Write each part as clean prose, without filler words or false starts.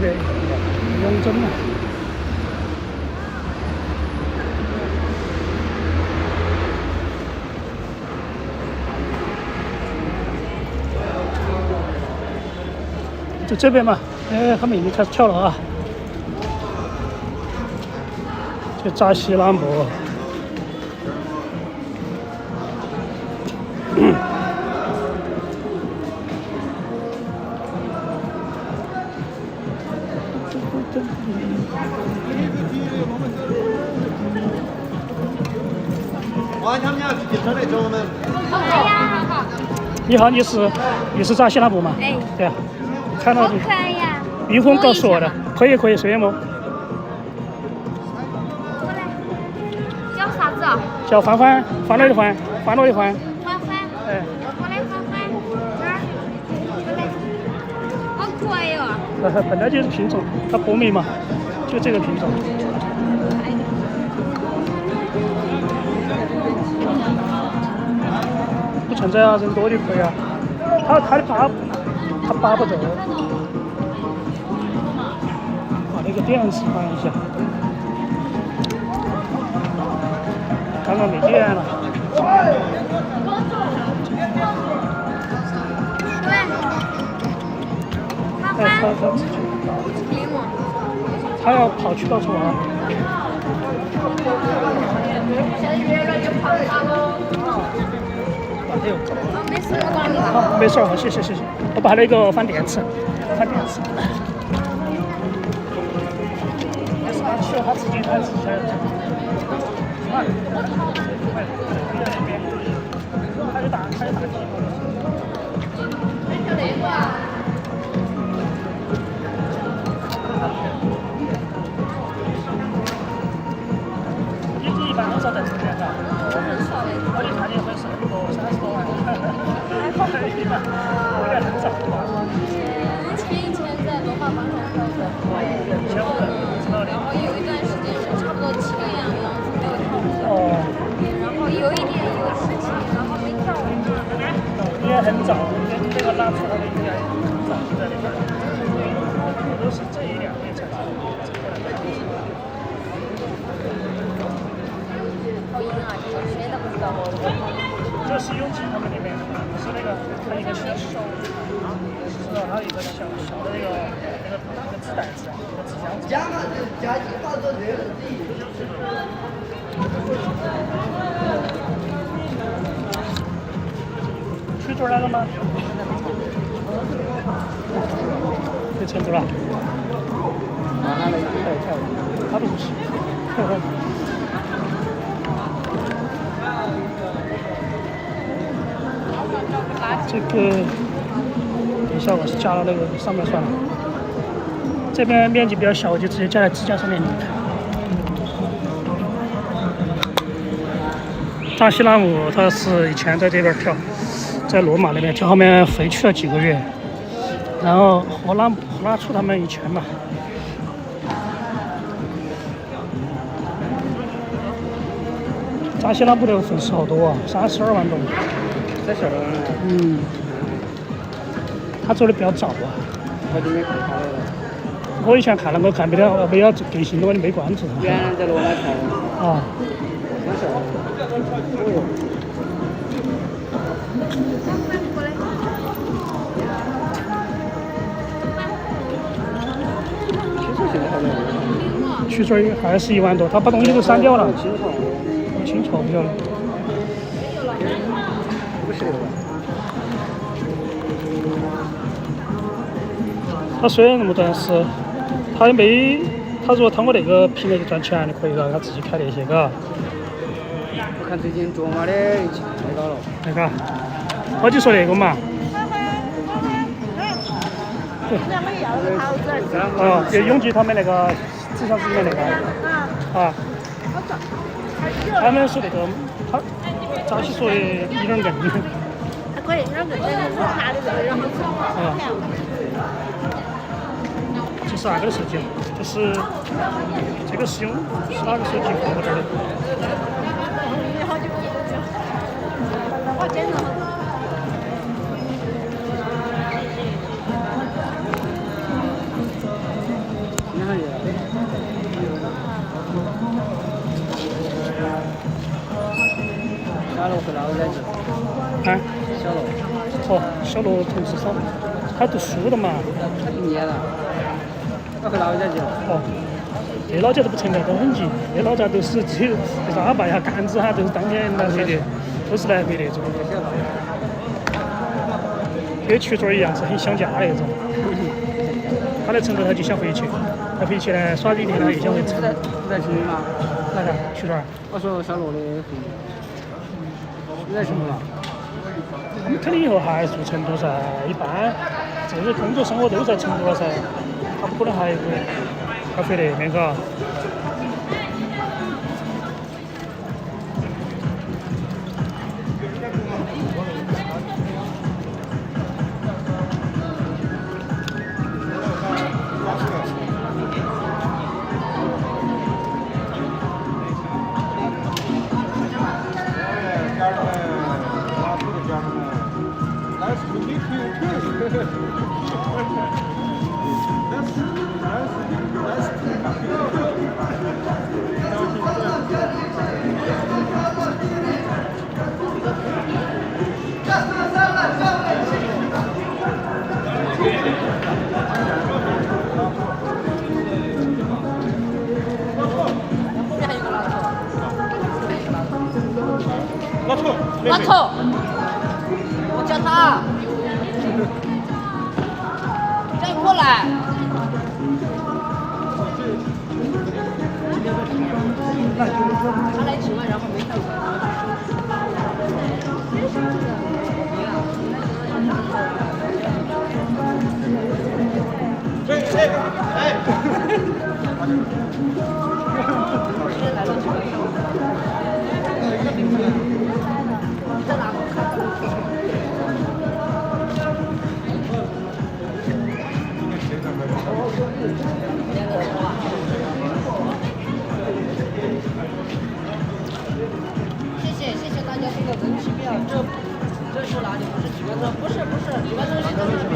的，永贞嘛。就这边嘛，他们已经开始跳了啊！就扎西拉姆。你好，你是扎西拉姆吗？哎，对啊，看到你。好可爱呀！云峰告诉我的，可以，随便摸。过来，叫啥子啊？叫欢欢，欢乐的欢，欢乐的欢。欢欢。哎。过来，欢欢，这儿，过来，好可爱哟！本来就是品种，它博美嘛，就这个品种。不存在啊，人多就可以啊。他扒不走。把那个电池换一下，刚刚没电了。他要跑去告诉我啊。好，没事，好，谢谢。我把那个放电池。他自己来。他就打机。一般多少在这边的？我很少的，我就看你会是那个30多万。一般，我也很少。以前在罗马广场跳的，然后有一段时间是差不多7个样子没有跳舞，然后有一点有事情，然后没跳舞。也很早，跟那个拉出来的应该很早就在那边，我都是这1-2年才过来的。好硬啊！这个谁都不知道。这是永吉他们那边的，是那个他一个小手，知道他有一个小的那个纸袋子，一个纸箱子。去这儿来了吗？去成都了。他不是。这个等一下，我是加到那个上面算了。这边面积比较小，我就直接加在支架上面。扎西拉姆他是以前在这边跳，在罗马那边跳，后面回去了几个月。然后荷拉楚他们以前嘛。扎西拉姆的粉丝好多啊，32万多。在小的。他走的比较早啊。我今天看他的。我以前看了，我看不了，没有更新的，我就没关注他。原来在罗马跳的。啊。没事。去这儿还是1万多，他把东西都删掉了。我清朝不晓得。他虽然那么短视，他如果通过那个平台去赚钱就可以了，他自己开那些，嘎。我看最近卓玛的太高了。那个，我就说那个嘛。对。哦，就永吉他们那个纸箱子里面那个。啊。他们说那个，扎西说的有点硬。可以，让人家拿的这个然后这是哪个的手机？这个是用是哪个手机放这儿的？老崽子，啊，小罗，哦，小罗同事少，他读书的嘛。他毕业了，他回老家去了。哦，这老家都不存在，都很急，这老家都是只有就是阿爸呀、干子哈，都是当年来回的，都是来回那种。跟曲嘴一样，是很想家那种。他来成都，他就想回去，他回去呢耍几天，他又想回成都。你在成都吗？哪个？曲嘴？我说小罗的父母。你在成都吗？他们肯定以后还是住成都噻，一般这些工作生活都在成都了噻，他不可能还回那边嘎。老头，我叫他，叫你过来。他来吃嘛，然后没看谢谢大家这个人气票，这是哪里？不是几分钟？不是，几分钟现在这边，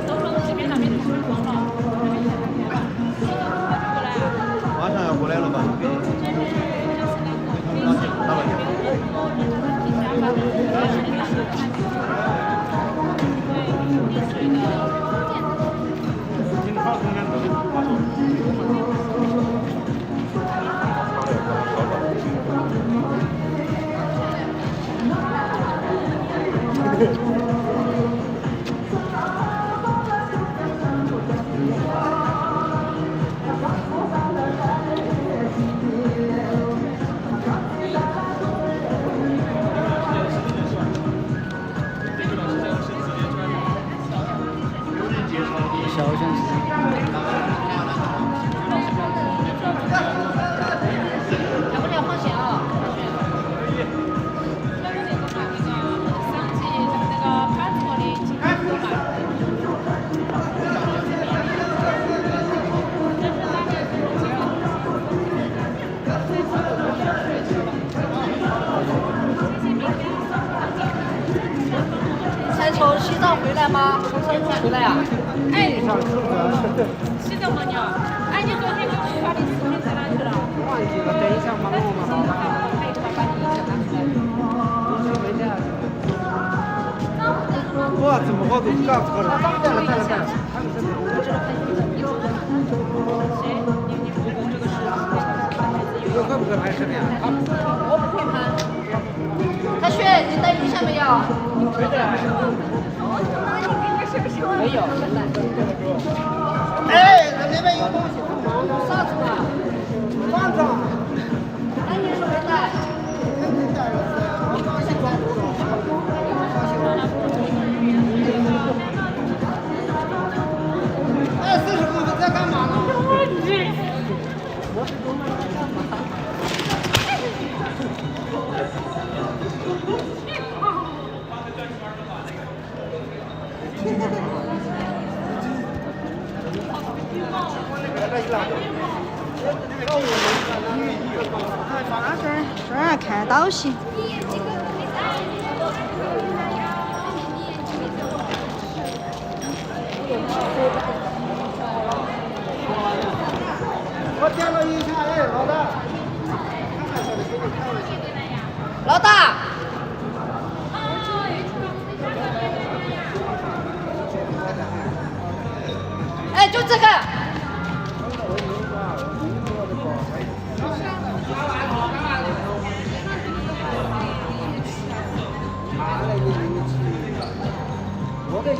都说这边那边太空了。马上要过来了吧？打过去。小城市。要不你要放线啊？才从西藏回来吗？从成都回来啊？哎，西藏吗你？哎，你昨天给我发的视频在哪去了？忘记了，等一下忙我嘛。还有把你一下拿出来。我怎么好都干错了？在了。你会不会拍视频啊？我不会拍。大雪，你带录像没有？没有。哎，那边有东西。啥子嘛？房子。那你是没带？哎，40公分在干嘛呢？这儿看到行。我点了一下，哎，老大。老大，这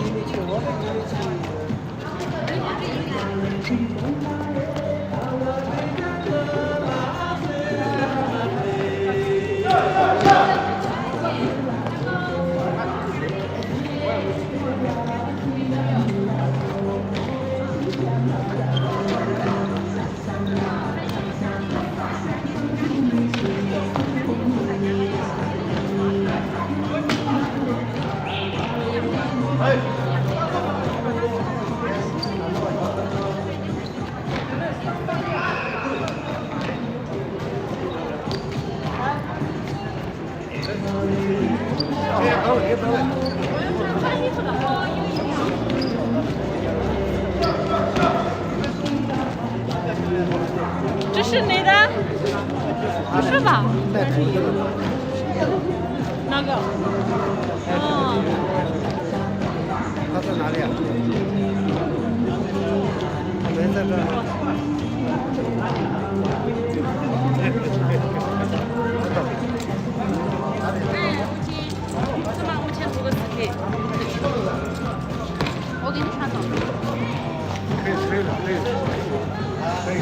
是你的？不是吧？哪个？哦。他在哪里啊？他没在这儿。45000这个视频。我给你传到。可以，可以了，可以了，可以。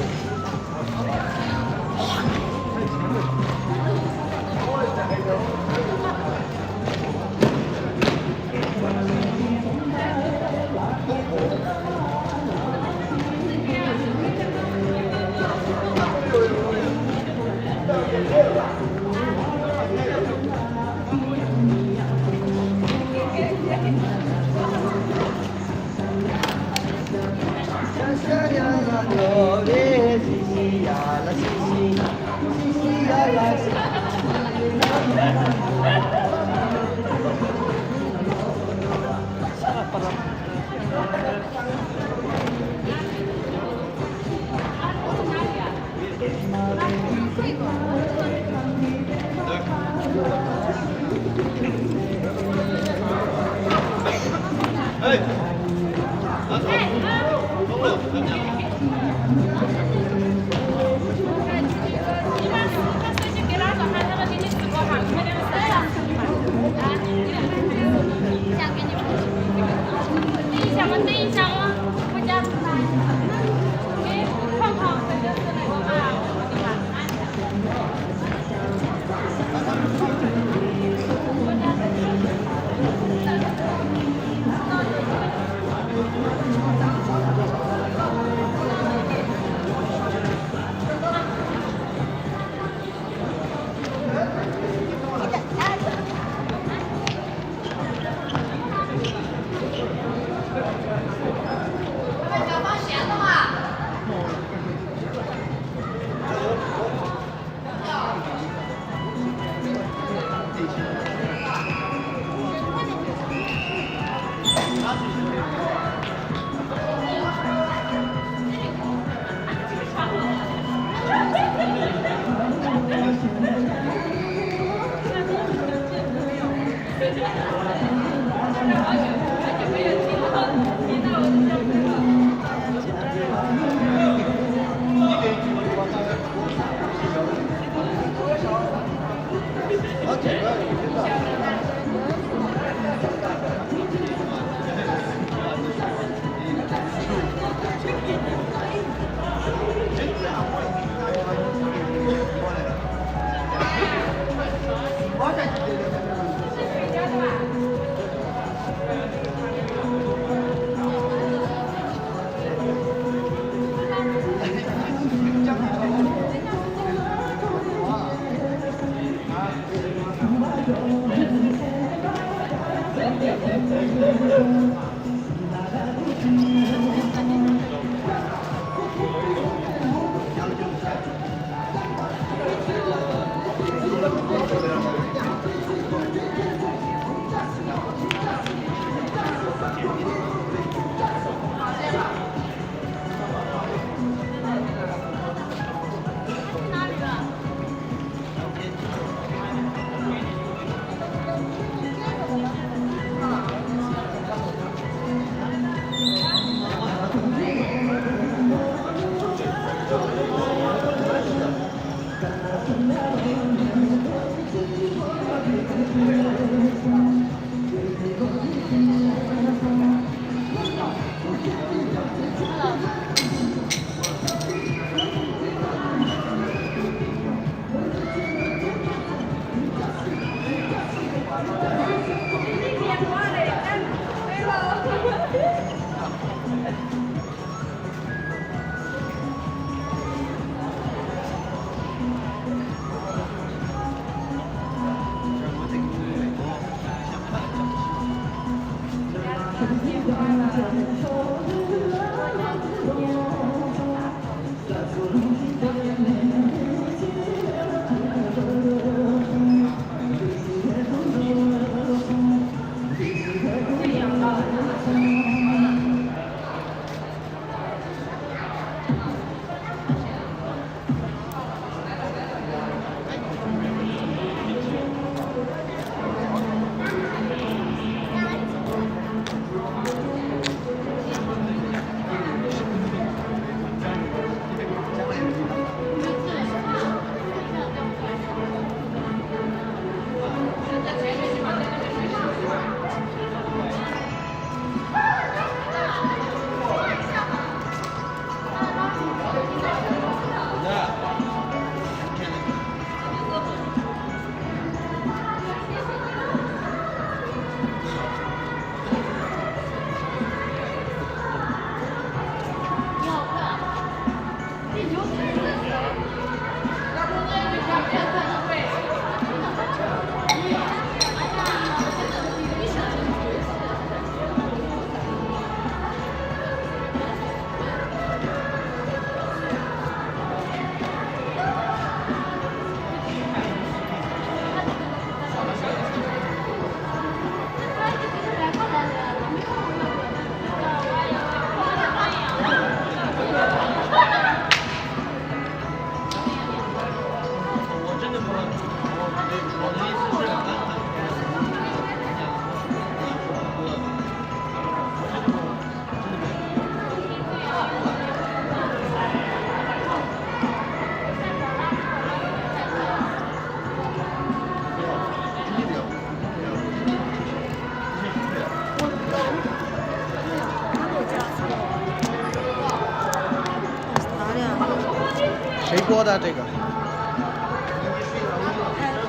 谁播的这个？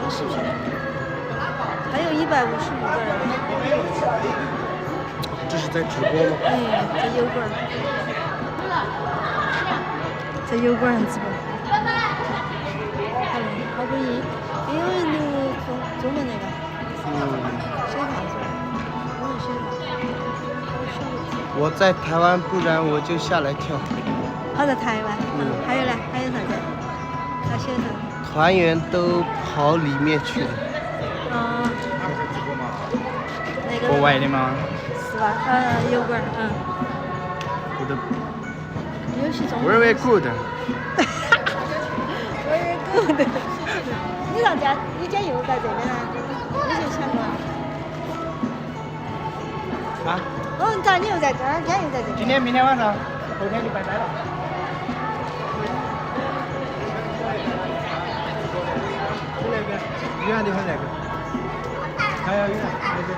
视频，还有155个人。这是在直播吗？在油管，在油管上直播。好诡异，因为录中文那个。谁看出来？我们谁看？我在台湾，不然我就下来跳。他在台湾。还有呢？还有啥子？他写啥？团员都跑里面去了。那个国外的吗？是吧？油管，Good. 有些中。Very good. Very good. 你让家，你家又在这边啊？你就想过。啊？咋你又在这儿？家又在这边？今天、明天晚上，后天就拜拜了。远的很那个，还要远那个。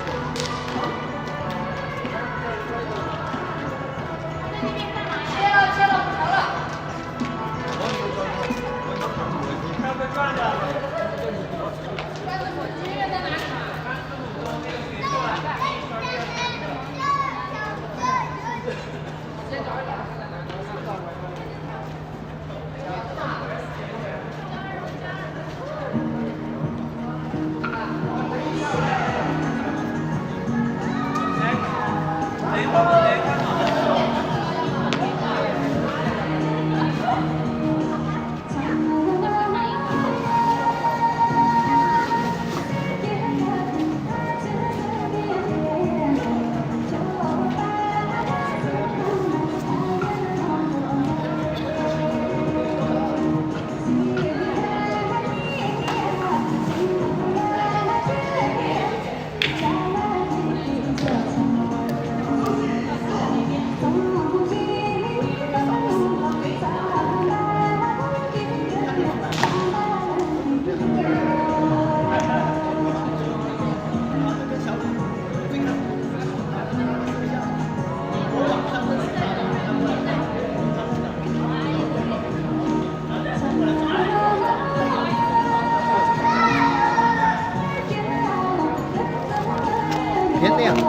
切了，不成了。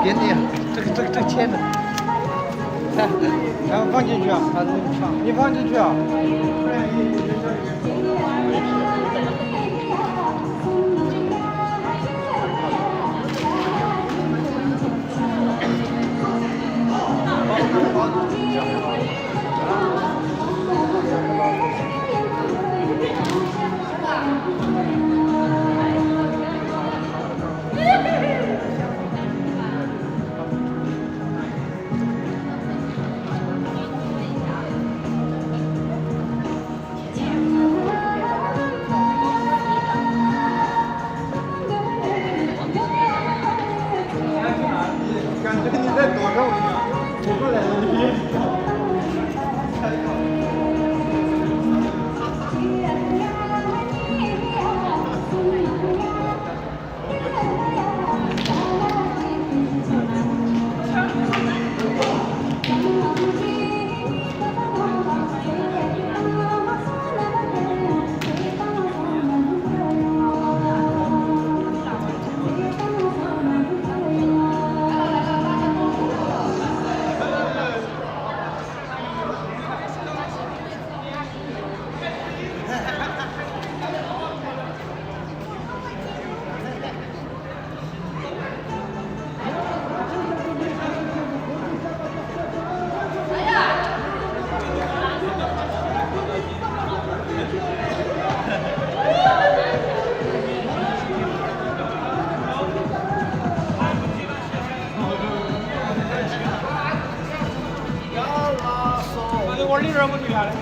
别那样，这个签的，来，然后放进去啊，你放进去啊。感觉你在躲着我一样，走过来了。我里边我就下来。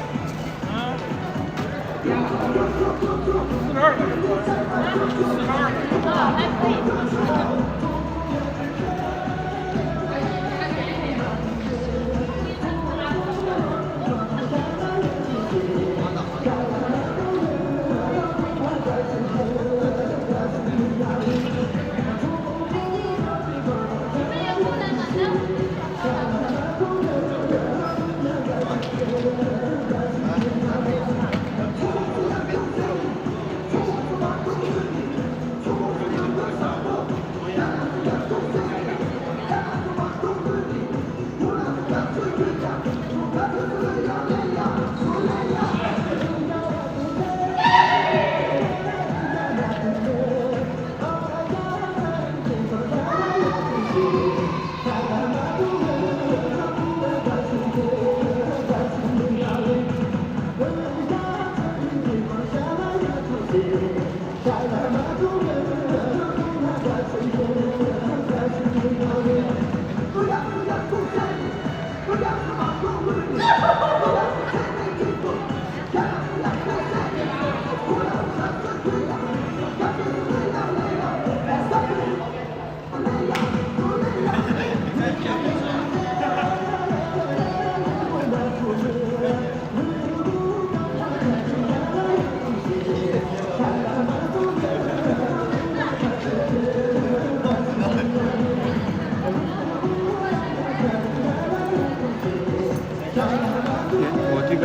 我这个。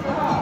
아,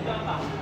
아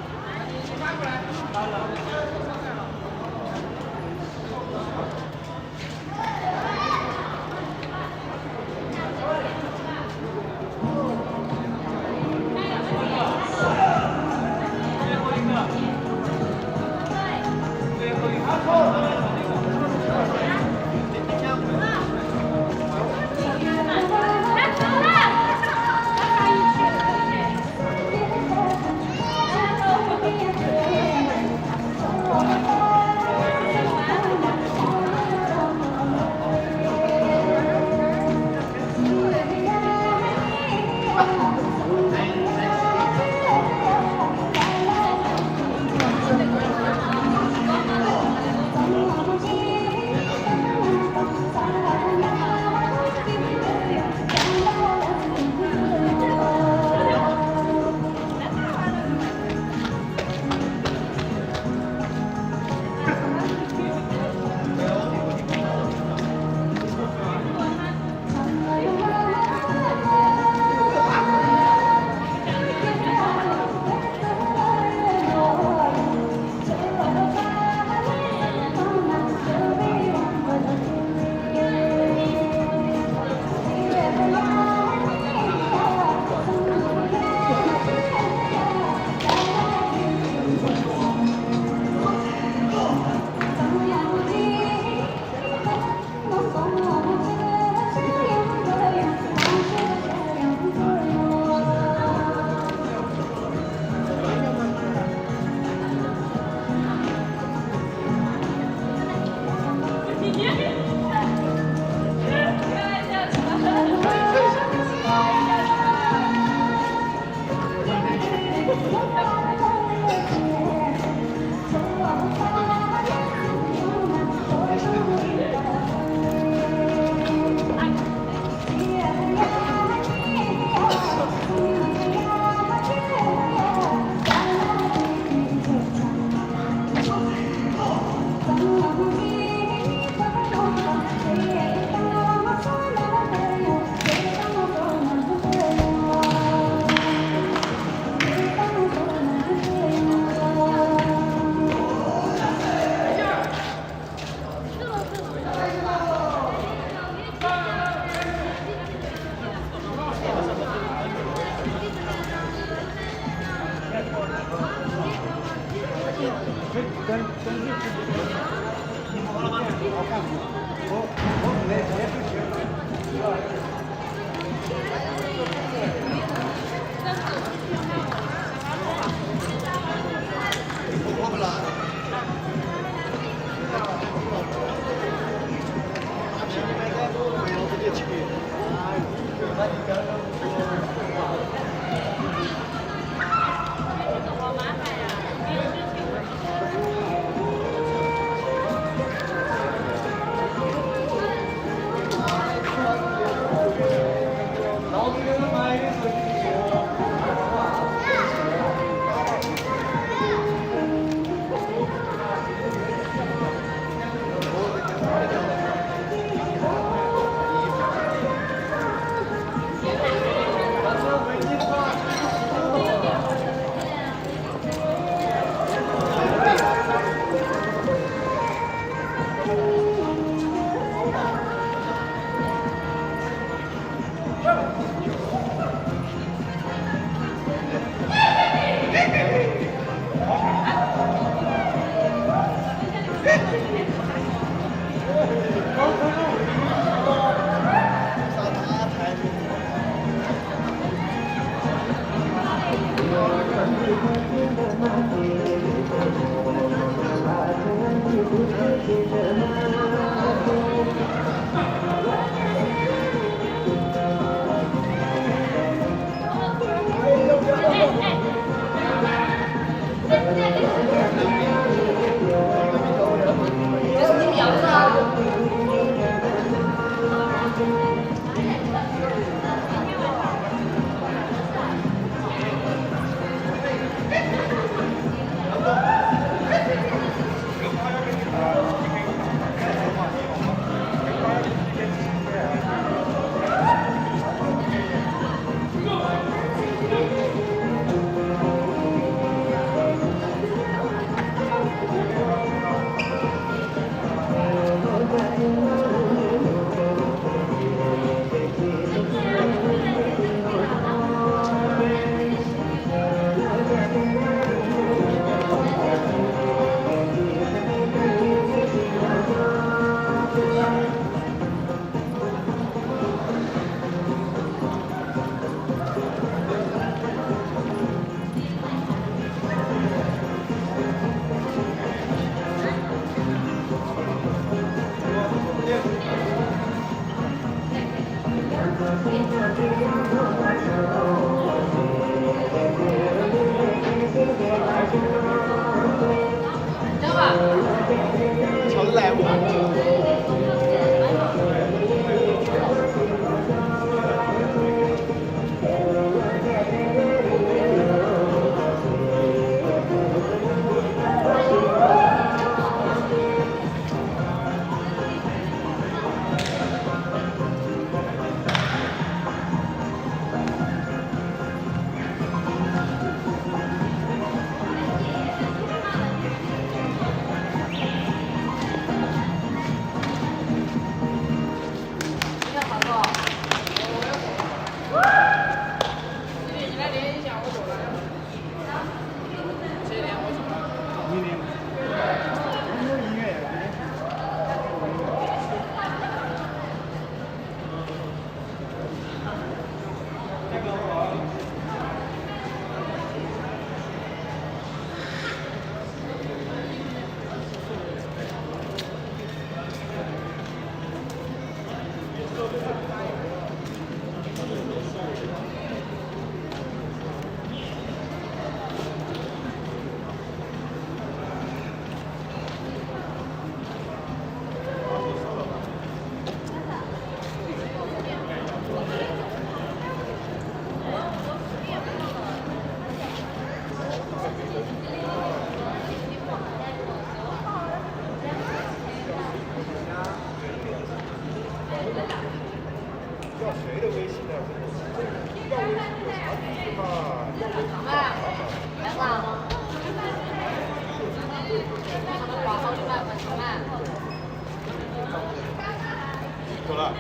走了。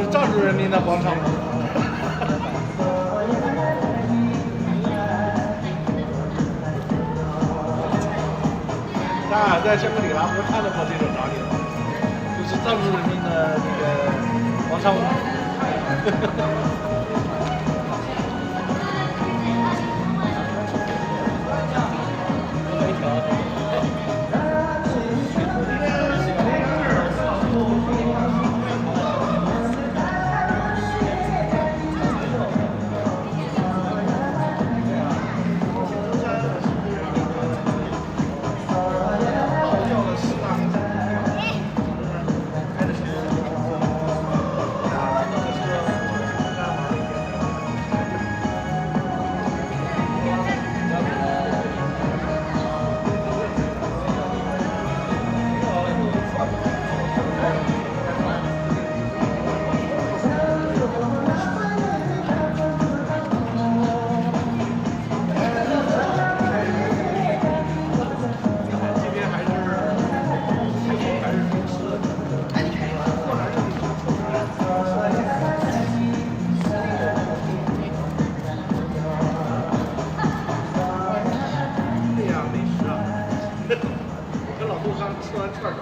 藏族人民的广场。当然，在香格里拉不是看得到这种哪里了，就是藏族人民的那个广场舞。跟老杜刚吃完串儿。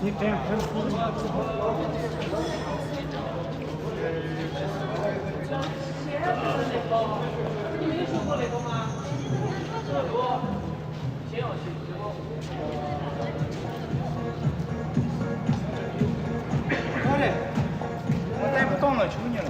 你这样很酷。好嘞，我带不动了，求你了。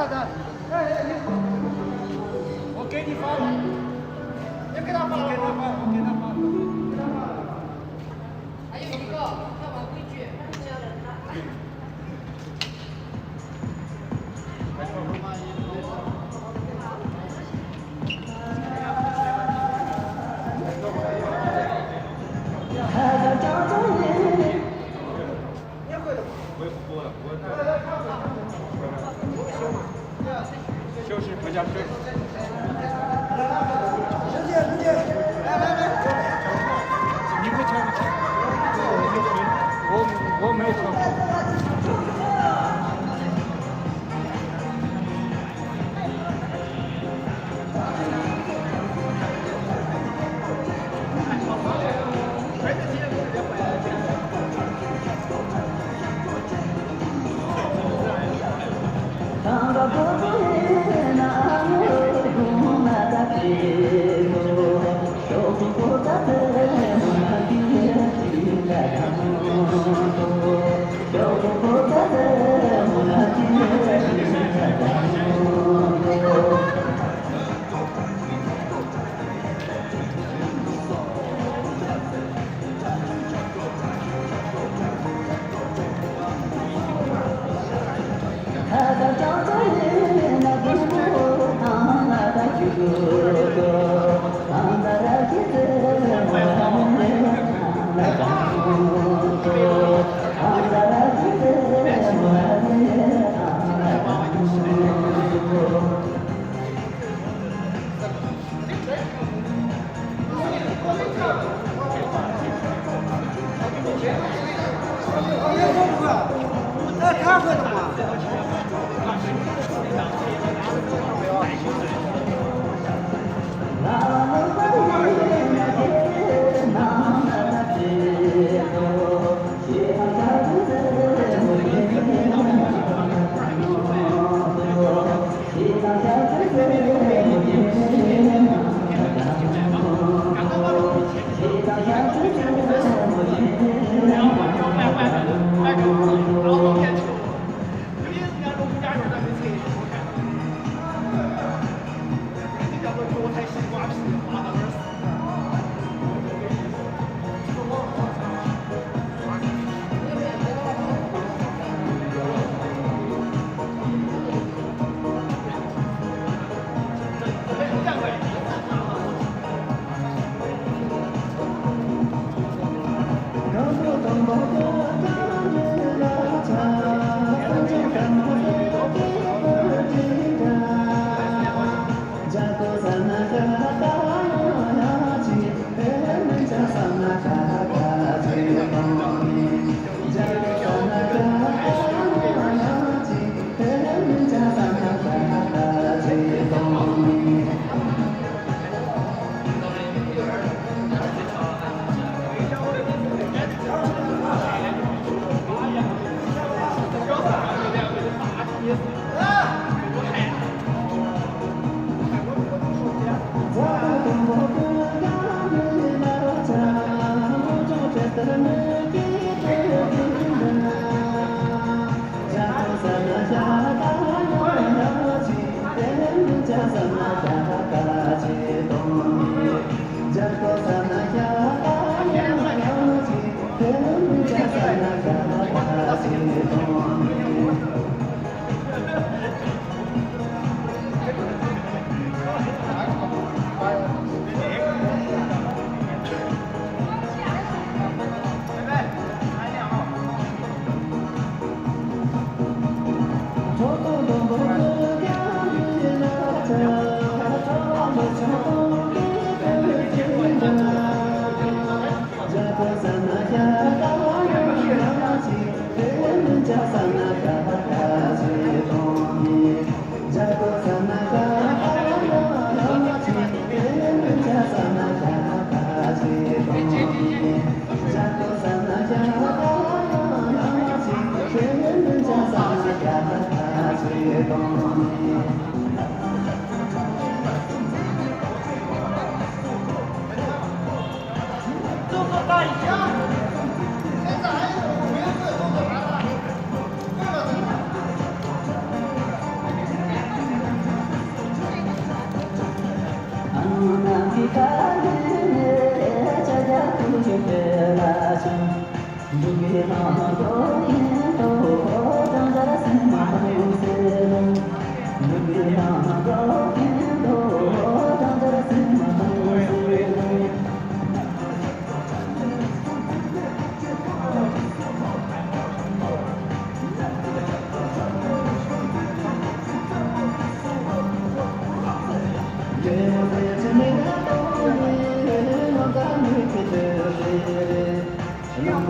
他，哎，我给你发了，你给他发，给他发，我给他发。还有一个，看完规矩。休息，回家休息。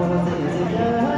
我的来呀！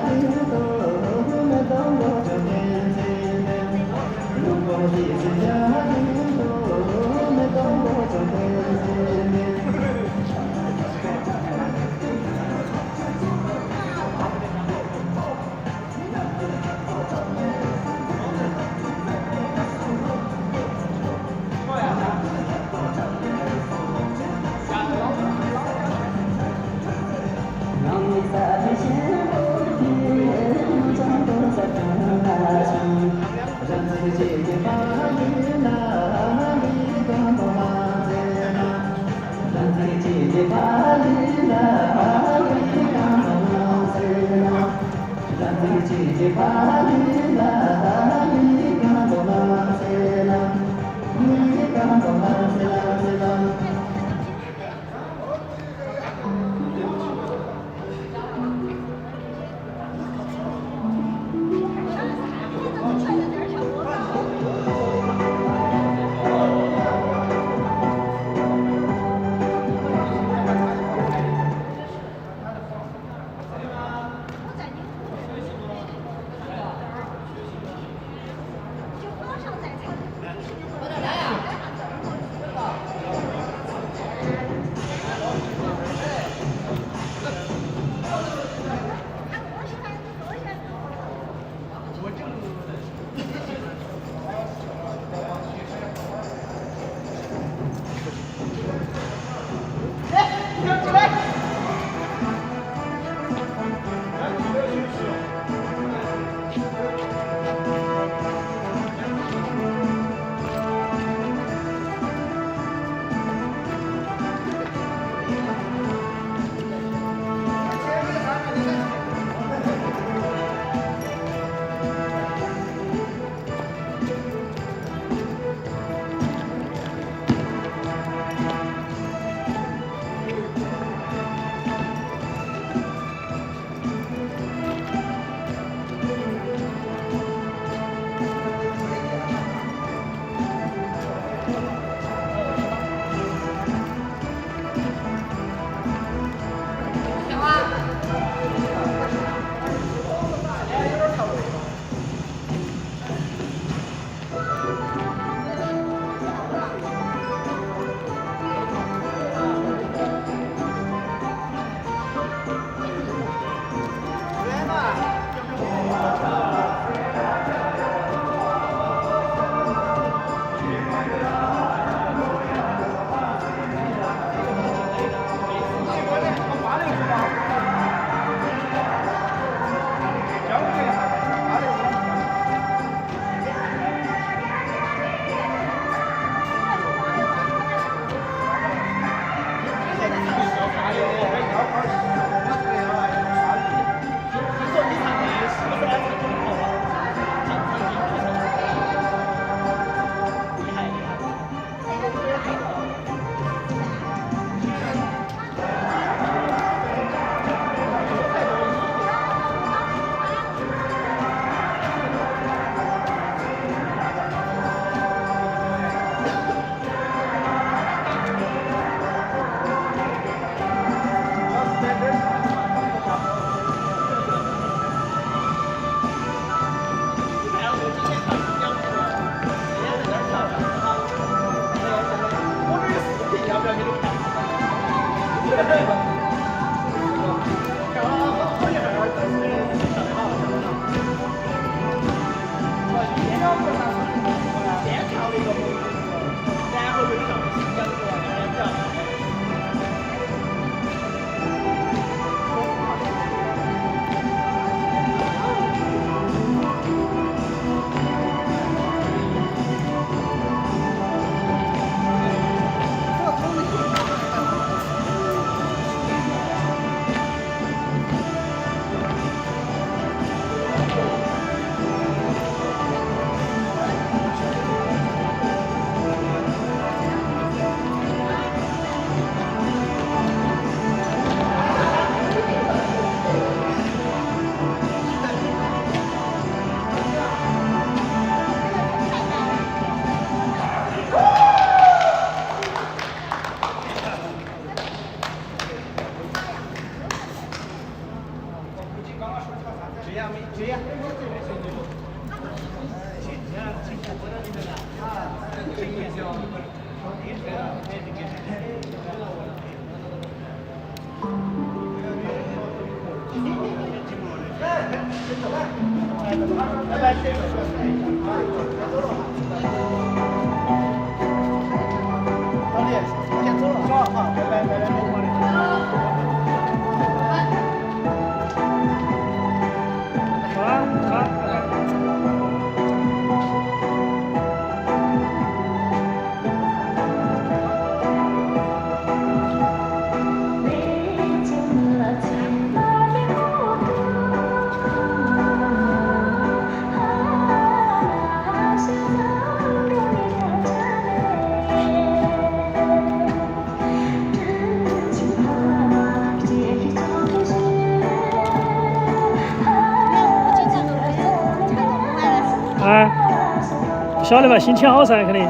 不晓得吧？心情好噻，肯定。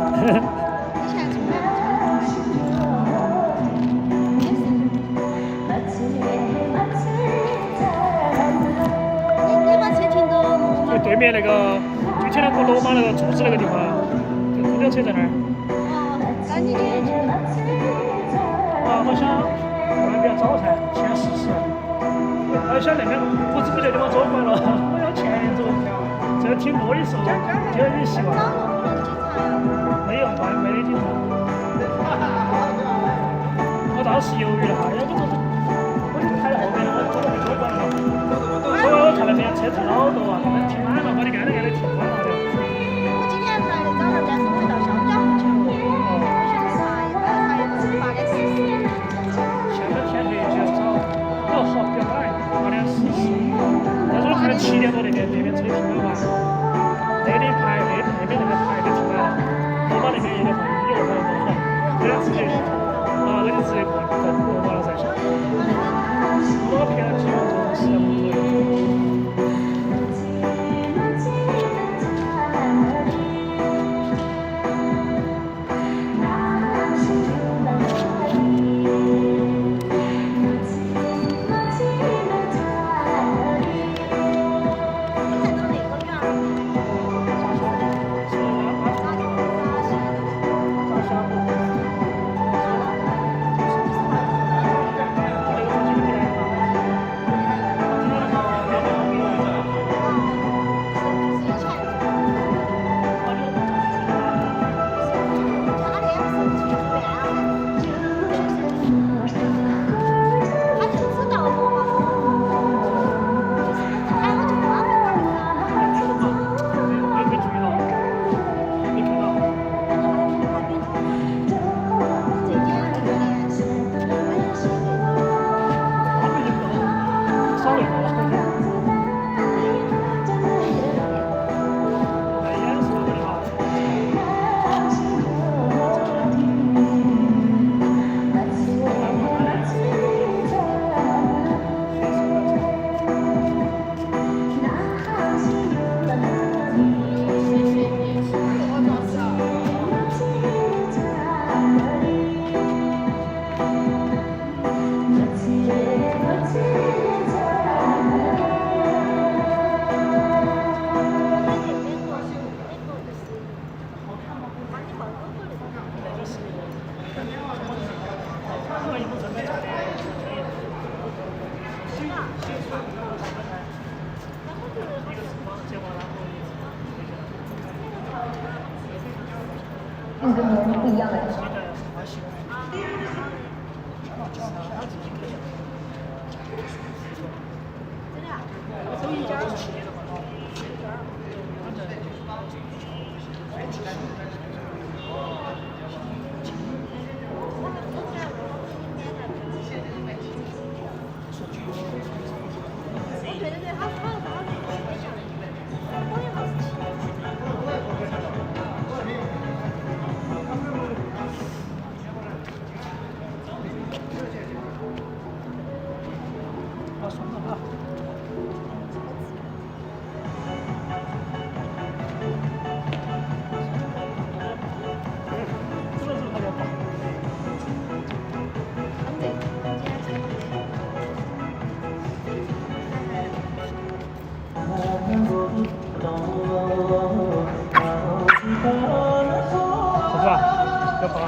就对面那个具体那个罗马那个柱子那个地方，就公交车在那儿。我想那边找噻，先试试。想那边不知不觉地方走过来了，我要前面走。这个挺多的时候，就有点习惯。没有，没得警察。我当时犹豫了哈，要不我就排在后面了，我走过来了。后来我看那边车子好多啊，那停满了，把你按着停满了的。我今天来的早上，但是我到小家去了。我想查一下8点44。现在天黑就要早，好，不要赶，8点44。但是我看到7点多那边车停了嘛，那里排那边那个排都停满了，罗马那边也得排1、2个多了，那就直接那就直接过罗马了噻。我票基本上是15左右。会儿以后准备走。跟别人不一样的地方。是吧？要跑啊！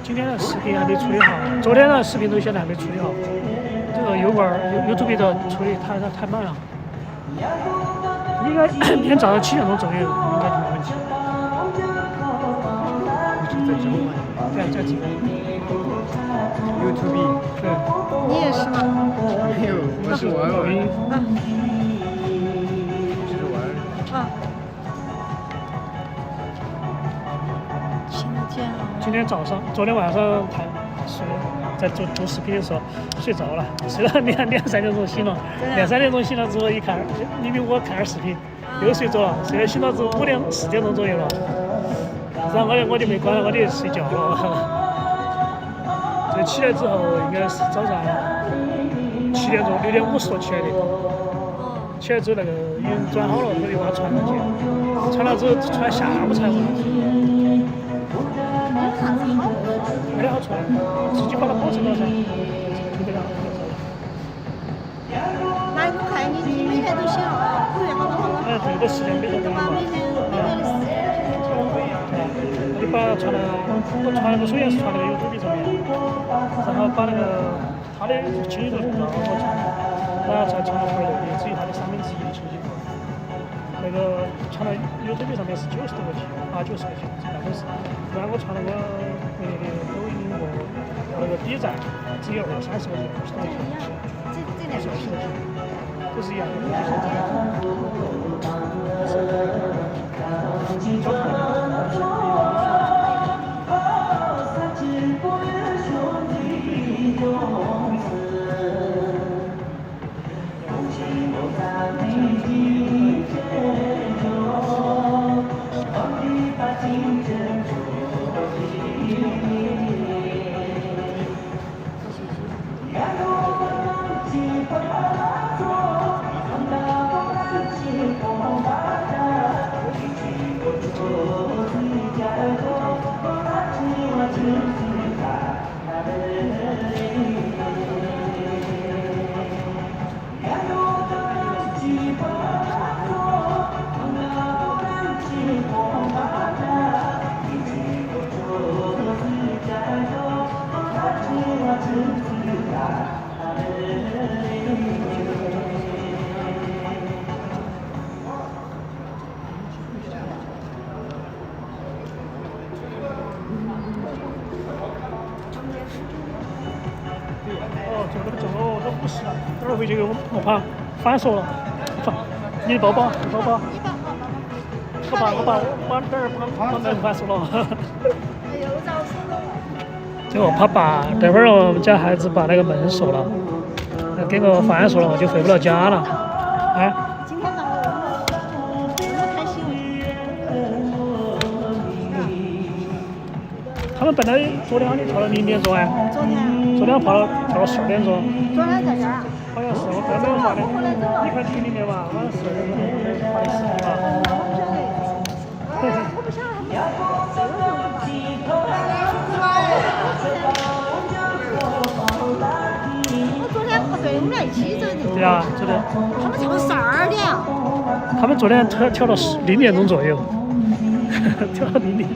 今天的视频还没处理好，昨天的视频都现在还没处理好。这个油管YouTube 的处理太慢了，应该明天早上7点钟左右应该就没问题。在直播吗？对，在直播。YouTube 对。你也是吗？没有，我是玩玩。是玩。啊。听得见了。今天早上，昨天晚上睡，在做视频的时候睡着了，睡到2、3点钟醒了，2、3点钟醒了之后一看，明明我看点视频，又睡着了，睡到醒了之后5点4点钟左右了，然后我就没关了，我就睡觉了。就起来之后应该是早上7点钟6点50多起来的，起来之后那个已经转好了，我就把它传上去，传了之后传下午才回来。没得好传，自己把它保存到噻，特别好。那我看你每天都写了，5月好多好多。哎，对的时间每天都有嘛。每天的时间。我就把它传到，我首先是传那个 YouTube 上面，然后把那个它的清晰度更高我传，然后才传到回来的，只有它的1/3的清晰度。那个传到 YouTube 上面是90多个 G， 80-90个 G， 那都是。然后我传那个抖音那个 B 站只有30个 G， 20多个 G， 这两个都是一样的。等会儿回去给我怕反锁了，你的包包，我把这儿把门反锁了。结果怕把待会儿我们家孩子把那个门锁了，给我反锁了，我就回不了家了。啊？今天上午我开心。他们本来昨天你跳到0点钟哎。昨天跳到10点钟。昨天在这儿。好像是我刚才发的，你看群里面嘛，好像是发的视频吧。我不晓得他们。我昨天对我们俩一起走的。对啊，走的。他们差不多12点啊。他们昨天跳到0点钟左右，跳到0点。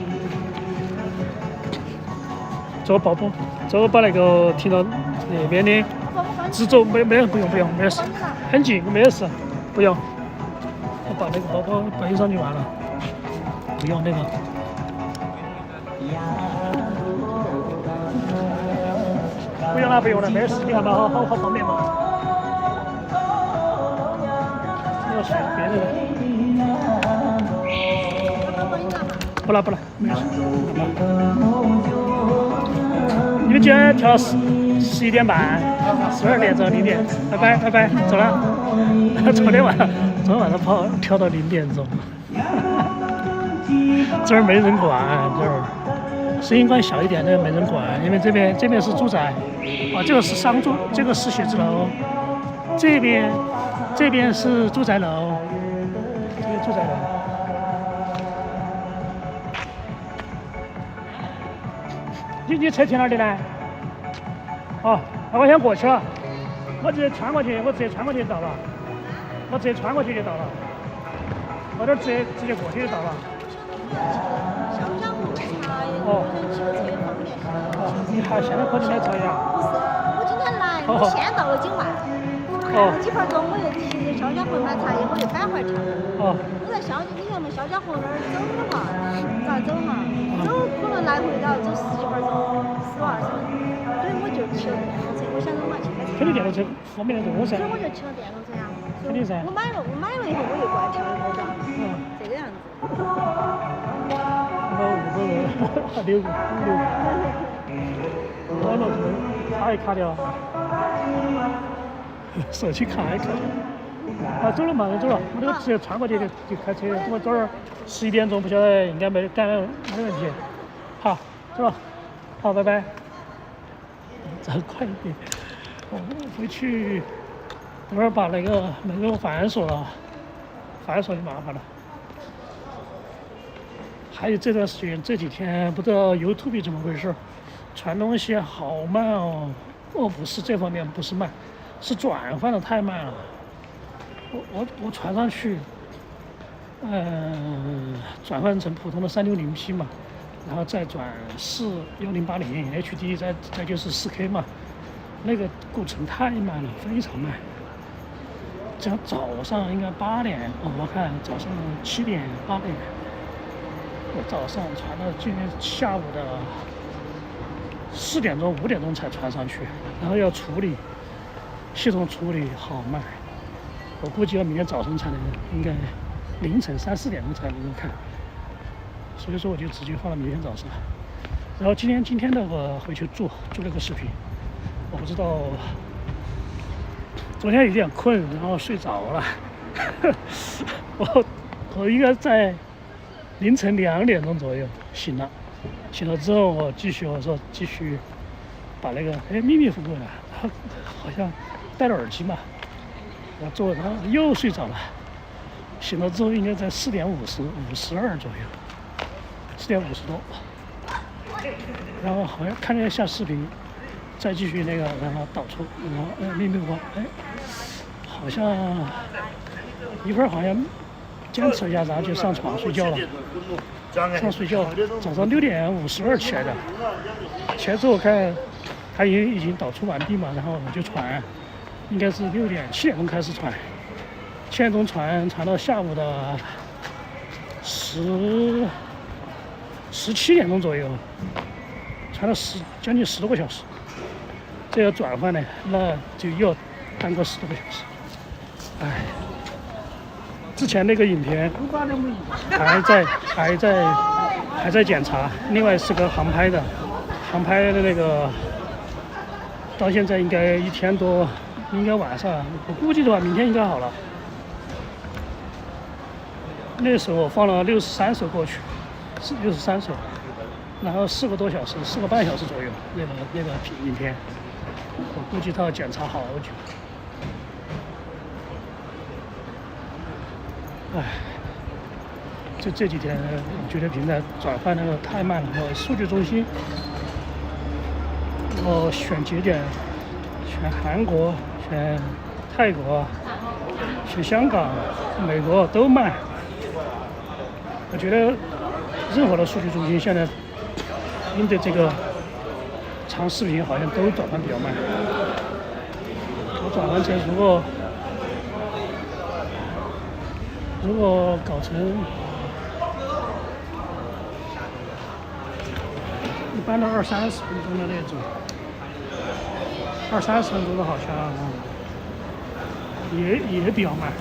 走跑步，走把那个停到那边的，直走没不用，没事，很近，没有事，不用。我把那个包包背上就完了，不用那个。不用了，没事，你看嘛，好方便嘛。要选别的。不了，没事。你们今天跳11点半，12点走0点，拜拜，走了。昨天晚上跳到0点钟，这儿没人管，这儿声音关小一点的没人管，因为这边是住宅，啊，这个是商住，这个是写字楼，这边是住宅楼，这个住宅楼。你车停哪里呢？哦，那我先过去了，我直接穿过去就到了，我直接穿过去就到了，我这直接过去就到了。小江湖茶叶，哦，骑个车方便。哦，你还现在喝进来茶呀？不是，我今天来，我先到了景外，看了几分钟，我又去小江湖买茶叶，我又返回去了。哦。我在你看嘛，小江湖那儿走的话，咋走嘛？走可能来回都要走10几分钟，10、20分钟，所以我就骑了电动车。我想着嘛去开车。肯定电动车方便得多噻。所以我就骑了电动车呀。肯定噻。我买了以后，我又过来跳一个的。这个样子。我5个人，6个。网络卡一卡掉，手机卡一卡掉。啊，走了嘛，走了，我这个直接穿过去就开车。我这儿11点钟，不晓得应该没问题。好，走了，好，拜拜。走快一点，我回去，等会儿把那个门给我反锁了，反锁就麻烦了。还有这段时间这几天不知道 YouTube 怎么回事，传东西好慢哦。不是这方面不是慢，是转换的太慢了。我传上去，转换成普通的360P 嘛，然后再转41080 HD， 再就是 4K 嘛，那个过程太慢了，非常慢。这样早上应该8点，我看早上7点8点，我早上传到今天下午的4点钟5点钟才传上去，然后要处理系统处理好慢。我估计要明天早晨才能，应该凌晨3、4点钟才能够看，所以说我就直接放到明天早上。然后今天的我回去做了个视频，我不知道，昨天有点困，然后睡着了，我应该在凌晨2点钟左右醒了之后我说继续把那个秘密扶过来，好像戴了耳机嘛。我做，然后又睡着了，醒了之后应该在4点52左右，4点50多，然后好像看见下视频，再继续那个，然后导出，然后秘密光，好像一会儿好像坚持一下，然后就上床睡觉了，上睡觉，早上6点52起来的，起来之后看他已经导出完毕嘛，然后我就传。应该是7点钟开始传，7点钟传到下午的17点钟左右，传了将近10多个小时。这要转换呢，那就又耽搁10多个小时。之前那个影片还在检查，另外是个航拍的那个，到现在应该1天多。应该晚上，我估计的话，明天应该好了。那时候我放了63首过去，是63首，然后4个多小时，4个半小时左右，那个影片，我估计他要检查好久。这几天我觉得平台转换那个太慢了，数据中心，选节点，选韩国。像泰国、像香港、美国都慢。我觉得任何的数据中心现在因对这个长视频好像都转换比较慢。我转换成如果搞成一般的20-30分钟的那种，20-30分钟的好像也比较慢。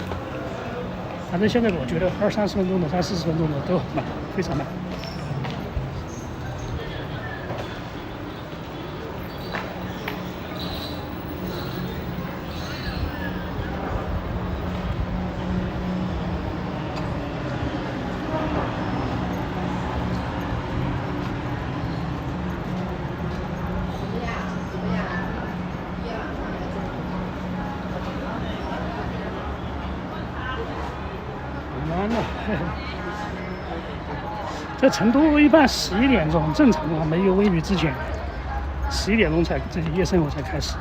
反正现在我觉得20-30分钟的、30-40分钟的都很慢，非常慢。在成都一般11点钟，正常的话没有微雨之前，11点钟才这些夜生活才开始。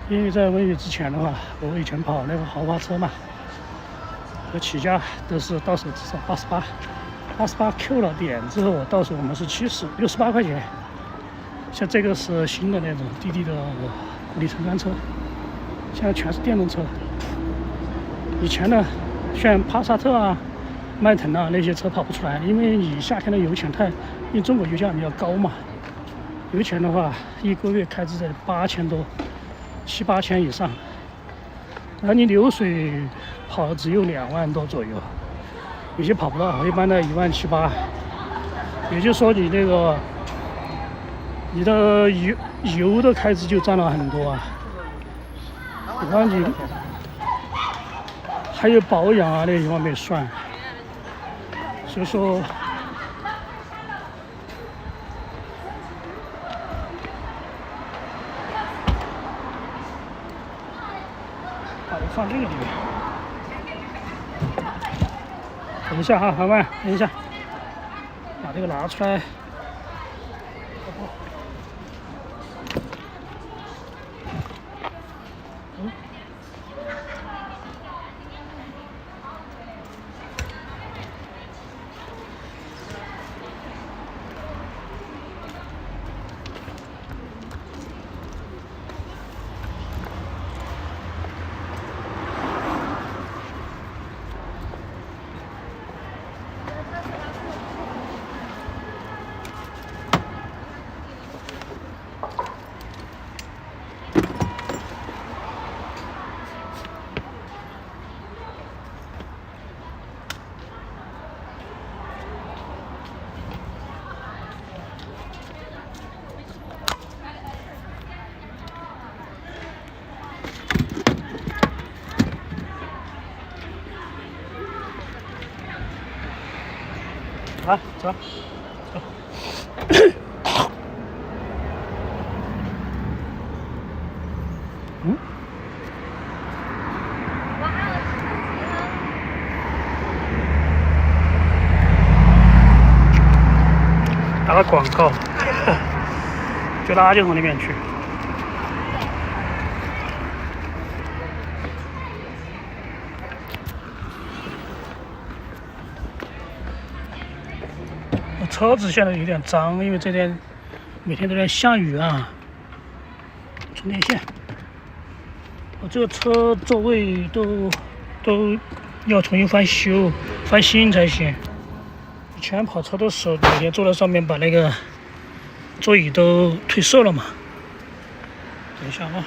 因为在微雨之前的话，我以前跑那个豪华车嘛，和起价都是到手至少88 Q 了点之后，到手我们是68块钱。像这个是新的那种滴滴的里程专车，现在全是电动车。以前呢，像帕萨特啊、迈腾啊那些车跑不出来，因为你夏天的油钱因为中国油价比较高嘛，油钱的话一个月开支在8000多，7-8千以上，然后你流水跑只有2万多左右，有些跑不到，一般的17800，也就是说你的油的开支就占了很多啊，然后你还有保养啊那些方面算，所以说把它放这个里面。等一下哈，老板，等一下，把这个拿出来。来，走。打个广告，就垃圾桶里面去。车子现在有点脏，因为这边每天都在下雨啊。充电线，我这个车座位都要重新翻新才行。以前跑车的时候，每天坐在上面把那个座椅都褪色了嘛。等一下啊。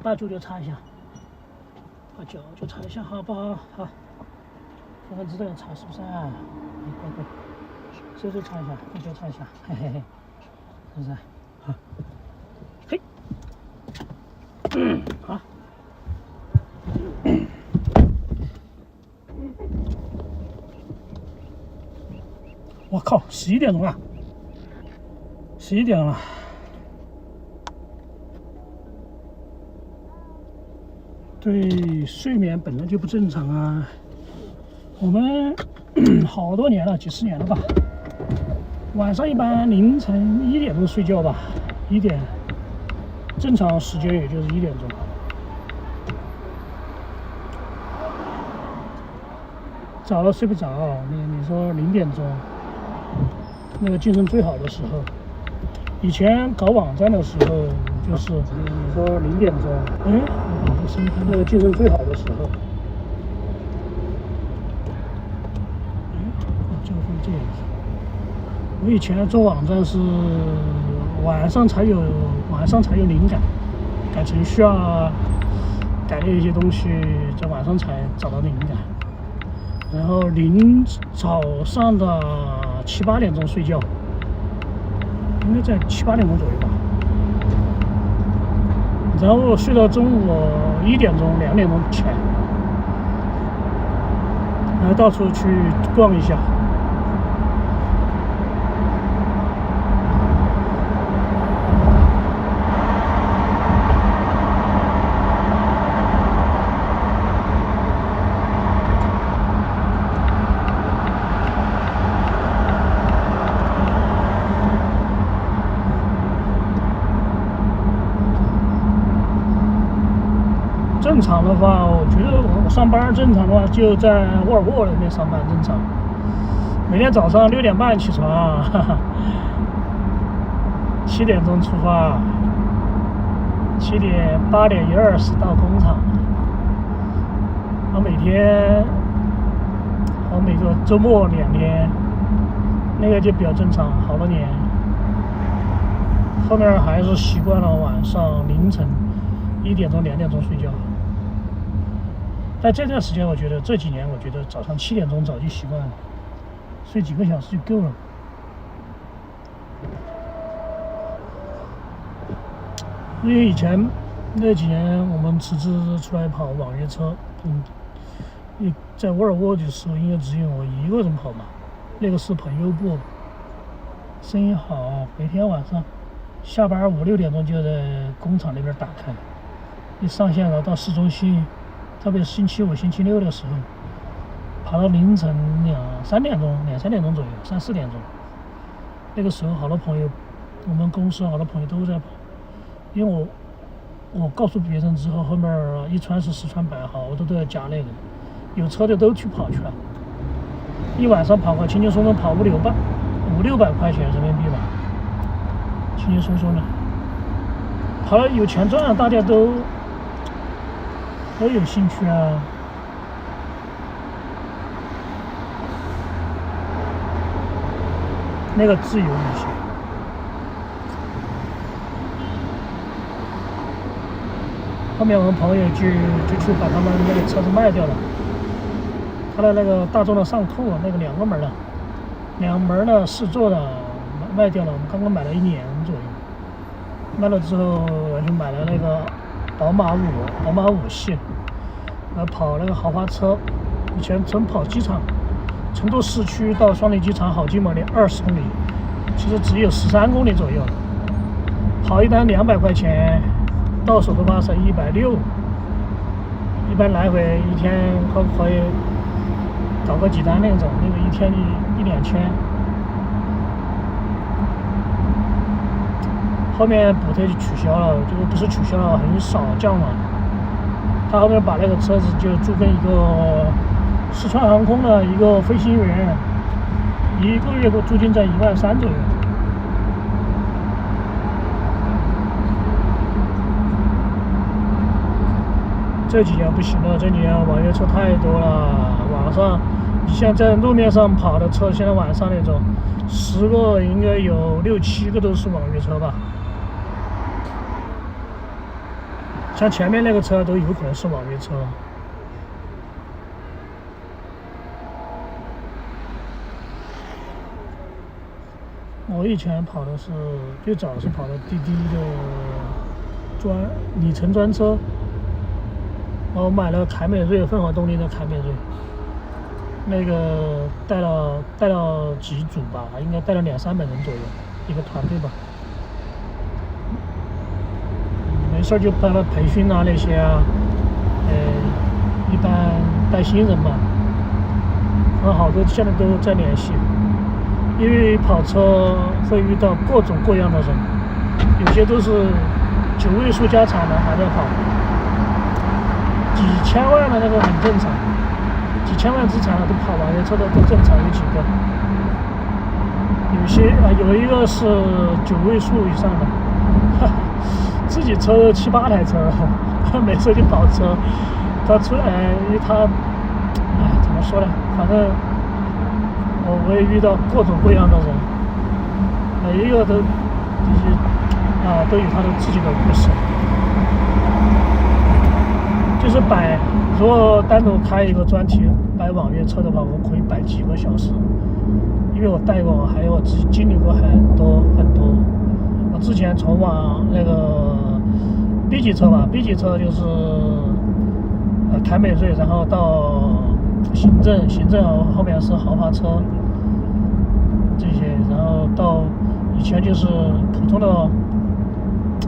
把脚就擦一下，把脚就擦一下，好不好？好，我们知道要擦是不是啊？乖，手擦一下，把脚擦一下，嘿嘿嘿，是不是？好，嘿，好。我靠，11点钟了，11点了。对，睡眠本来就不正常啊。我们好多年了，几十年了吧。晚上一般凌晨1点钟睡觉吧，1点，正常时间也就是1点钟。早了睡不着，你说0点钟，那个精神最好的时候。以前搞网站的时候，就是你说0点钟，我把这声音那个精神最好的时候。就会这样子。我以前做网站是晚上才有灵感，改程序啊，改了一些东西，在晚上才找到灵感。然后早上的7、8点钟睡觉，应该在7、8点钟左右吧。然后睡到中午1点钟、2点钟起来，然后到处去逛一下。正常的话，我觉得我上班正常的话就在沃尔沃那边上班正常。每天早上6点半起床，7点钟出发，7点8点1、20到工厂。每个周末2天，那个就比较正常，好多年。后面还是习惯了晚上凌晨1点钟、2点钟睡觉。但这段时间，我觉得这几年，我觉得早上7点钟早就习惯了，睡几个小时就够了。因为以前那几年我们辞职出来跑网约车，在沃尔沃的时候，应该只有我一个人跑嘛。那个是跑优步，生意好，每天晚上下班5、6点钟就在工厂那边打开，一上线了到市中心。特别是星期5、星期6的时候，跑到凌晨2、3点钟左右，3、4点钟。那个时候，好多朋友，我们公司好多朋友都在跑，因为我告诉别人之后，后面一传十，10传百，好多都要加那个，有车的都去跑去了。一晚上跑个轻轻松松跑5、6百块钱人民币吧，轻轻松松的，跑了有钱赚了，大家都有兴趣啊。那个自由一些。后面我们朋友就去把他们那个车子卖掉了，他的那个大众的尚酷那个2个门的，2门的4座的卖掉了，我们刚刚买了1年左右。卖了之后，我就买了那个宝马5系，跑那个豪华车。以前纯跑机场，成都市区到双流机场好近嘛，20公里，其实只有13公里左右。跑一单200块钱，到手的话是160，一般来回一天可以搞个几单那种，那个一天1、2千。后面补贴就取消了，这个不是取消了，很少降了。他后面把那个车子就租给一个四川航空的一个飞行员，1个月的租金在13000左右。这几年不行了，这几年网约车太多了，网上你像在路面上跑的车，现在晚上那种10个应该有6、7个都是网约车吧。像前面那个车都有可能是网约车。我以前跑的是最早是跑的滴滴的里程专车，我买了凯美瑞混合动力的凯美瑞，那个带了几组吧，应该带了200、300人左右，一个团队吧。没事就帮他培训啊那些啊，一般带新人嘛，和好多现在都在联系。因为跑车会遇到各种各样的人，有些都是9位数加长的还在跑，几千万的那个很正常，几千万资产的都跑网约车的都正常，有几个。有些有一个是9位数以上的，自己车7、8台车，每次就跑车，他出来，因为他，怎么说呢？反正我也遇到各种各样的人，每一个都都有他的自己的故事。就是如果单独开一个专题摆网约车的话，我可以摆几个小时。因为我带过，还有我自己经历过很多。我之前从往那个 B 级车吧 ，B 级车就是凯美瑞，然后到行政后面是豪华车这些，然后到以前就是普通的，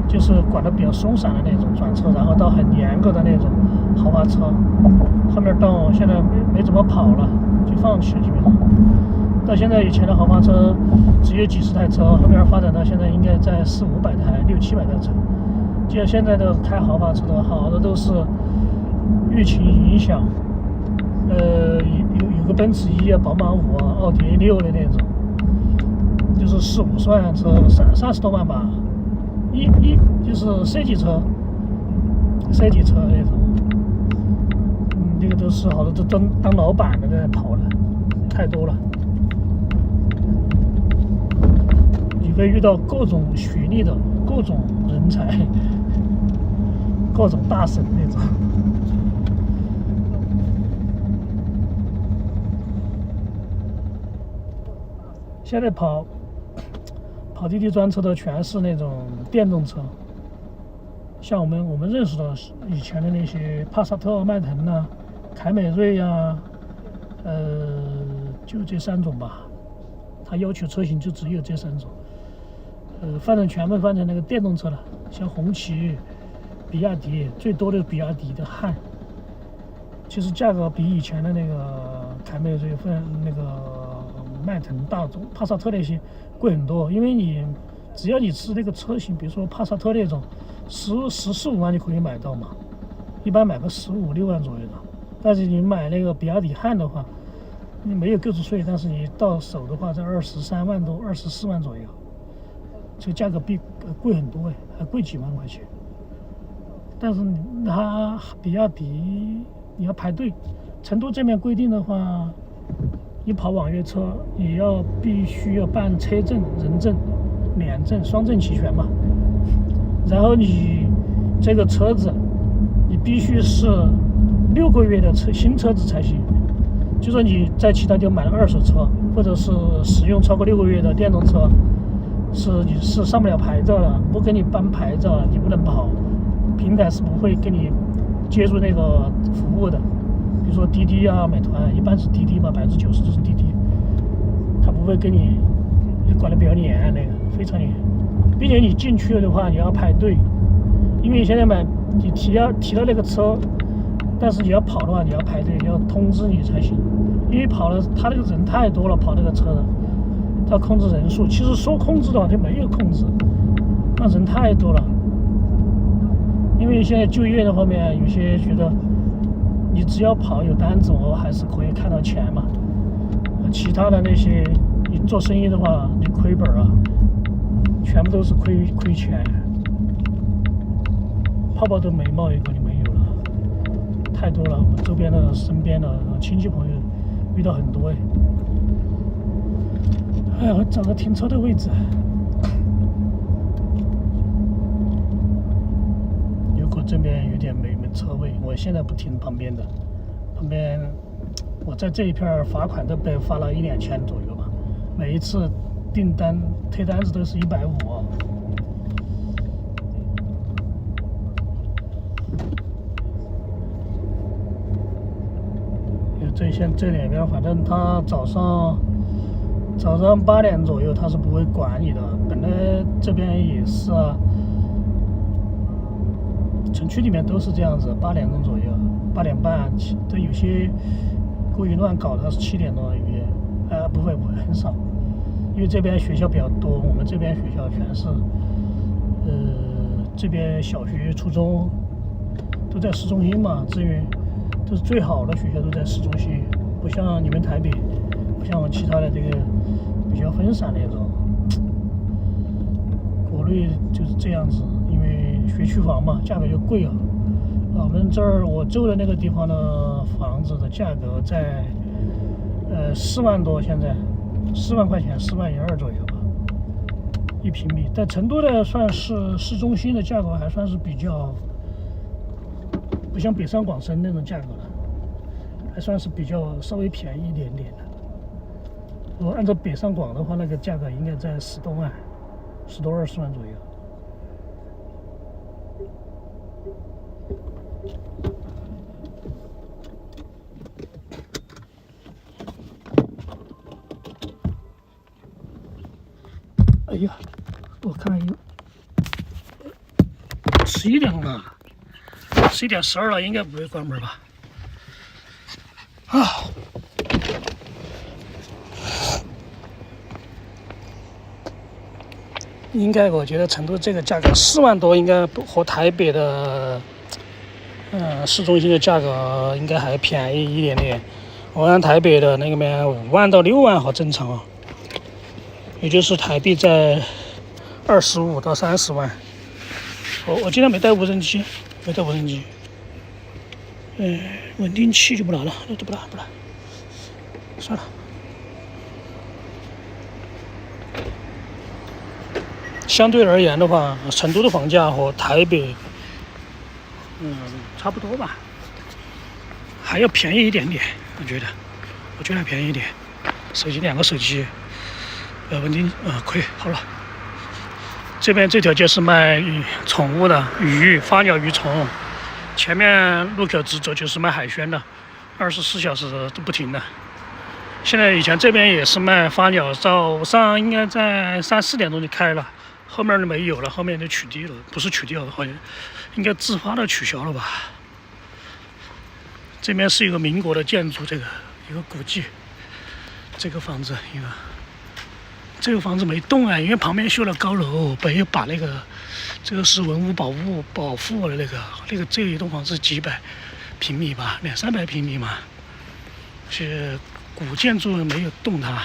就是管得比较松散的那种专车，然后到很严格的那种豪华车，后面到现在没怎么跑了，就放弃了基本上。到现在以前的豪华车只有几十台车，后面发展到现在应该在400-500台、600-700台车。就现在的开豪华车的好的都是疫情影响，有个奔驰1啊、宝马5啊、奥迪A6的那种，就是4、50万车，30多万吧，就是 C 级车那种，那个都是好多都当老板的在跑了，太多了。你会遇到各种学历的各种人才，各种大神那种。现在跑滴滴专车的全是那种电动车，像我们认识的以前的那些帕萨特、迈腾啊、凯美瑞啊，就这3种吧。它要求车型就只有这3种。全部换成那个电动车了，像红旗、比亚迪，最多的比亚迪的汉，其实价格比以前的那个凯美瑞、那个迈腾、大众、帕萨特那些贵很多。因为只要你是那个车型，比如说帕萨特那种14、15万就可以买到嘛，一般买个15、16万左右的。但是你买那个比亚迪汉的话，你没有购置税，但是你到手的话在23万多、24万左右。这个价格比贵很多还贵几万块钱。但是它比亚迪你要排队，成都这边规定的话，你跑网约车也必须要办车证、人证、两证、双证齐全嘛。然后你这个车子，你必须是6个月的新车子才行。就说你在其他地方买了二手车，或者是使用超过6个月的电动车，你是上不了牌照的，不给你办牌照，你不能跑，平台是不会给你接入那个服务的。比如说滴滴啊、美团，一般是滴滴嘛，90%都是滴滴，他不会给你管得比较严，那个非常严，并且你进去了的话，你要排队，因为你现在你提到那个车，但是你要跑的话，你要排队，要通知你才行，因为跑了他那个人太多了，跑那个车的。要控制人数，其实说控制的话就没有控制，那人太多了。因为现在就业的方面，有些觉得你只要跑有单子，我还是可以看到钱嘛。其他的那些你做生意的话，你亏本啊，全部都是亏钱，泡泡都没冒一个就没有了，太多了。我们周边的、身边的亲戚朋友遇到很多我找个停车的位置。如果这边有点没车位，我现在不停旁边的，我在这一片罚款都被罚了1-2千左右吧，每一次订单推单子都是150。这两边，反正他早上8点左右他是不会管你的。本来这边也是啊，城区里面都是这样子，8点钟左右，8点半，都有些故意乱搞的是7点多雨，不会很少，因为这边学校比较多，我们这边学校全是，这边小学、初中都在市中心嘛，资源都是最好的学校都在市中心，不像你们台北，不像我们其他的这个比较分散那种。国内就是这样子，因为学区房嘛，价格就贵啊。我们这儿我住的那个地方的房子的价格在4万多，现在4万块钱，4万1.2左右吧，1平米。在成都的算是市中心的价格，还算是比较不像北上广深那种价格了，还算是比较稍微便宜一点点的。如果按照北上广的话，那个价格应该在10多万，10多20万左右。哎呀，我看有11点钟了，11点12了，应该不会关门吧？啊！应该，我觉得成都这个价格4万多，应该和台北的市中心的价格应该还便宜一点点。我看台北的那个面5万到6万好正常啊，也就是台币在25到30万。我今天没带无人机，稳定器就不拿了，不拿，算了。相对而言的话，成都的房价和台北，差不多吧，还要便宜一点点，我觉得还便宜一点。2个手机，稳定，可以好了。这边这条街是卖宠物的，鱼、花鸟鱼虫，前面路口直走就是卖海鲜的，24小时都不停的。现在以前这边也是卖花鸟，早上应该在3、4点钟就开了。后面就没有了，后面就取缔了，不是取缔了，好像应该自发的取消了吧。这边是一个民国的建筑，一个古迹，这个房子没动啊，因为旁边修了高楼，没有把这个是文物保护的这一栋房子几百平米吧，200、300平米嘛，是古建筑没有动它。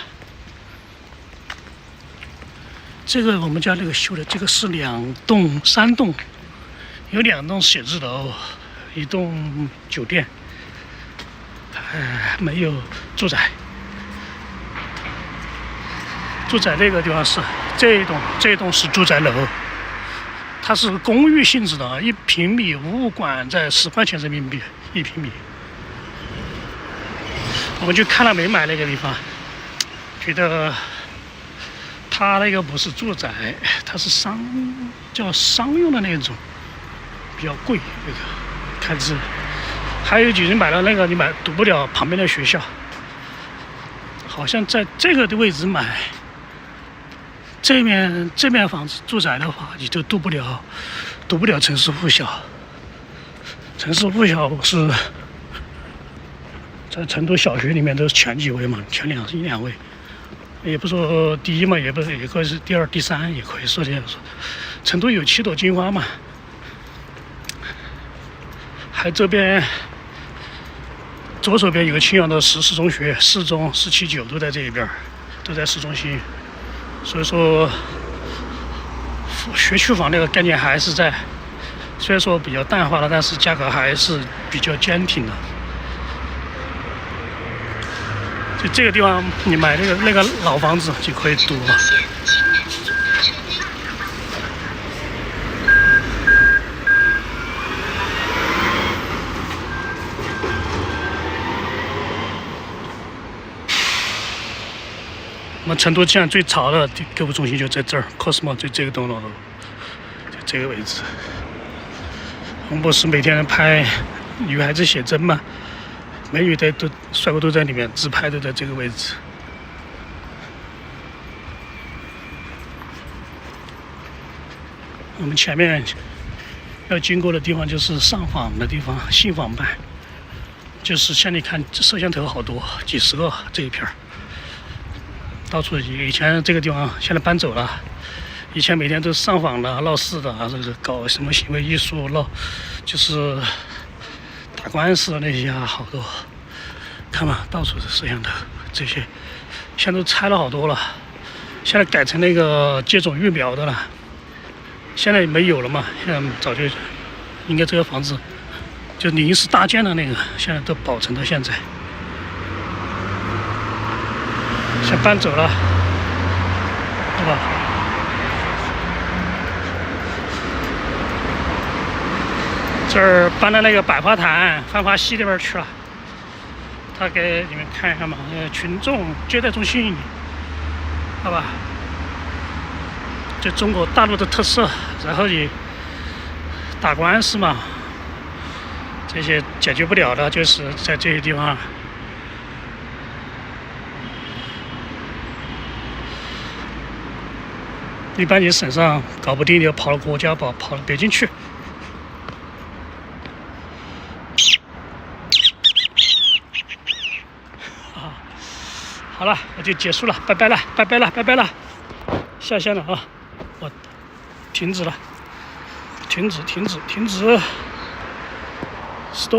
这个我们家修的，这个是3栋，有2栋写字楼，1栋酒店，没有住宅。住宅这个地方是这一栋是住宅楼，它是公寓性质的，1平米物管在10块钱人民币1平米。我们就看了没买那个地方，觉得。它那个不是住宅，它是商用的那种，比较贵那个开支。还有几人买了那个，你读不了旁边的学校，好像在这个的位置买，这面房子住宅的话，你就读不了城市附小。城市附小是在成都小学里面都是前几位嘛，前1、2位。也不说第一嘛，也可以是第2、第3，也可以说这样说。成都有7朵金花嘛，还这边左手边有个青阳的市中学，4中、4、7、9都在这一边，都在市中心。所以说，学区房那个概念还是在，虽然说比较淡化了，但是价格还是比较坚挺的。就这个地方，你买那个老房子就可以读了。我们成都现在最潮的购物中心就在这儿 ，Cosmo 就这个栋楼，就这个位置。我们不是每天拍女孩子写真嘛？美女都帅哥都在里面，自拍都在这个位置。我们前面要经过的地方就是上访的地方，信访办，就是像你看摄像头好多，几十个这一片儿，到处以前这个地方现在搬走了，以前每天都上访的、闹事的，这个搞什么行为艺术、就是打官司的那些啊，好多，看嘛，到处是摄像头，这些现在都拆了好多了，现在改成那个接种疫苗的了。现在没有了嘛，现在早就应该这个房子就临时搭建的那个，现在都保存到现在。先搬走了，对吧？这儿搬到那个百花坛繁华溪那边去了。他给你们看一下嘛，群众接待中心，好吧？这中国大陆的特色，然后你打官司嘛，这些解决不了的，就是在这些地方。一般你省上搞不定，你就跑到国家跑到北京去。啊，好了，我就结束了，拜拜了，拜拜了，拜拜了，下线了啊！我停止了，停止 ，stop。